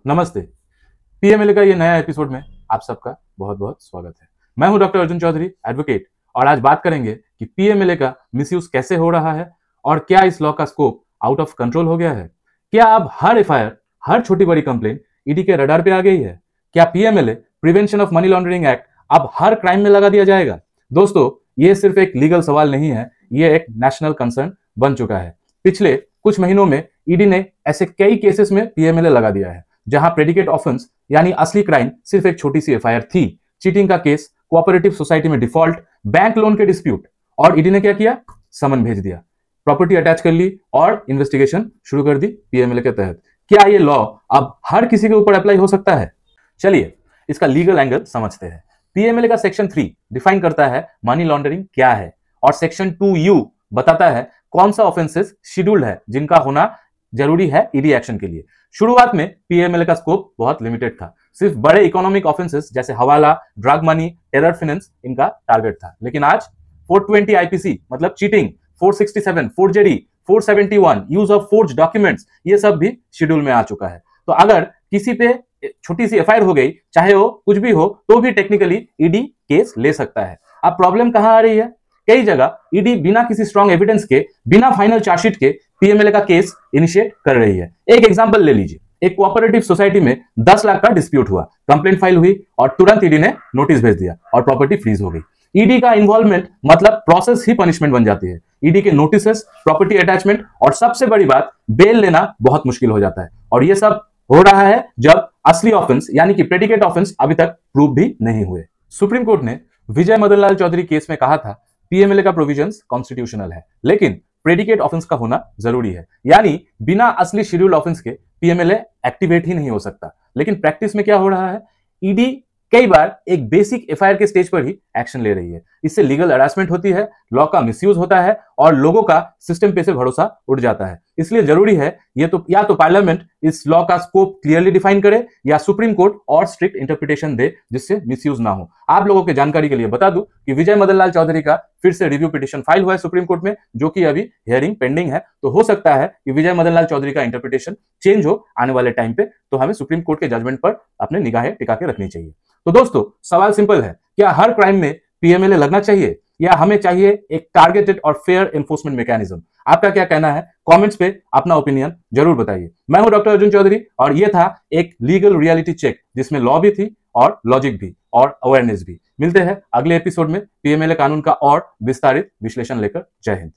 नमस्ते। पीएमएलए का ये नया एपिसोड में आप सबका बहुत बहुत स्वागत है। मैं हूं डॉक्टर अर्जुन चौधरी, एडवोकेट, और आज बात करेंगे कि पीएमएलए का मिसयूज कैसे हो रहा है और क्या इस लॉ का स्कोप आउट ऑफ कंट्रोल हो गया है। क्या अब हर एफआईआर, हर छोटी बड़ी कंप्लेन ईडी के रडार पे आ गई है? क्या PMLA prevention of money laundering act अब हर क्राइम में लगा दिया जाएगा? दोस्तों, ये सिर्फ एक लीगल सवाल नहीं है, ये एक नेशनल कंसर्न बन चुका है। पिछले कुछ महीनों में ईडी ने ऐसे कई केसेस में पीएमएलए लगा दिया है जहां प्रेडिकेट ऑफेंस यानी असली क्राइम सिर्फ एक छोटी सी एफआईआर थी। चीटिंग का केस, कोऑपरेटिव सोसाइटी में डिफॉल्ट, बैंक लोन के डिस्प्यूट, और ईडी ने क्या किया? समन भेज दिया, प्रॉपर्टी अटैच कर ली और इन्वेस्टिगेशन शुरू कर दी पीएमएलए के तहत। क्या ये लॉ अब हर किसी के ऊपर अप्लाई हो सकता है? चलिए इसका लीगल एंगल समझते हैं। पीएमएलए का सेक्शन 3 डिफाइन करता है मनी लॉन्ड्रिंग क्या है, और सेक्शन 2U बताता है कौन सा ऑफेंसेस शेड्यूल्ड है जिनका होना जरूरी है ईडी एक्शन के लिए। शुरुआत में पीएमएलए का स्कोप बहुत लिमिटेड था, सिर्फ बड़े इकोनॉमिक ऑफेंसेस जैसे हवाला, ड्रग मनी, टेरर फाइनेंस इनका टारगेट था। लेकिन आज 420 आईपीसी मतलब cheating, 467 forgery, 471 use of forge documents, ये सब भी शेड्यूल में आ चुका है। तो अगर किसी पे छोटी सी एफआईआर हो गई, चाहे वो कुछ भी हो, तो भी टेक्निकली ईडी केस ले सकता है। अब प्रॉब्लम कहां आ रही है? कई जगह ईडी बिना किसी स्ट्रॉन्ग एविडेंस के, बिना फाइनल चार्जशीट के पीएमएलए का केस इनिशिएट कर रही है। एक एग्जांपल ले लीजिए। एक कोऑपरेटिव सोसाइटी में 10 लाख का डिस्प्यूट हुआ, कंप्लेंट फाइल हुई और तुरंत ईडी ने नोटिस भेज दिया और प्रॉपर्टी फ्रीज हो गई। ईडी का इन्वॉल्वमेंट मतलब प्रोसेस ही पनिशमेंट बन जाती है। ईडी के नोटिसेस, प्रॉपर्टी अटैचमेंट और सबसे बड़ी बात, बेल लेना बहुत मुश्किल हो जाता है। और ये सब हो रहा है जब असली ऑफेंस यानी कि प्रेडिकेट ऑफेंस अभी तक प्रूव भी नहीं हुए। सुप्रीम कोर्ट ने विजय मदन लाल चौधरी केस में कहा था पीएमएलए का प्रोविजंस कॉन्स्टिट्यूशनल है, लेकिन प्रेडिकेट ऑफेंस का होना जरूरी है, यानी बिना असली शेड्यूल ऑफेंस के पीएमएलए एक्टिवेट ही नहीं हो सकता। लेकिन प्रैक्टिस में क्या हो रहा है? ईडी कई बार एक बेसिक एफआईआर के स्टेज पर ही एक्शन ले रही है। इससे लीगल हरासमेंट होती है, लॉ का मिसयूज होता है और लोगों का सिस्टम पे से भरोसा उठ जाता है। इसलिए जरूरी है ये तो या तो पार्लियामेंट इस लॉ का स्कोप क्लियरली डिफाइन करे या सुप्रीम कोर्ट और स्ट्रिक्ट इंटरप्रिटेशन दे जिससे मिसयूज ना हो। आप लोगों के जानकारी के लिए बता दूं कि विजय मदन लाल चौधरी का फिर से रिव्यू पिटीशन फाइल हुआ है सुप्रीम कोर्ट में, जो कि अभी हियरिंग पेंडिंग है। तो हो सकता है कि विजय मदन लाल चौधरी का इंटरप्रिटेशन चेंज हो आने वाले टाइम पे, तो हमें सुप्रीम कोर्ट के जजमेंट पर अपने निगाहें टिका के रखनी चाहिए। तो दोस्तों, सवाल सिंपल है, क्या हर क्राइम में पीएमएलए लगना चाहिए या हमें चाहिए एक टारगेटेड और फेयर एनफोर्समेंट मैकेनिज्म? आपका क्या कहना है? कमेंट्स पे अपना ओपिनियन जरूर बताइए। मैं हूं डॉक्टर अर्जुन चौधरी और ये था एक लीगल रियलिटी चेक जिसमें लॉ भी थी और लॉजिक भी और अवेयरनेस भी। मिलते हैं अगले एपिसोड में पीएमएलए कानून का और विस्तारित विश्लेषण लेकर। जय हिंद।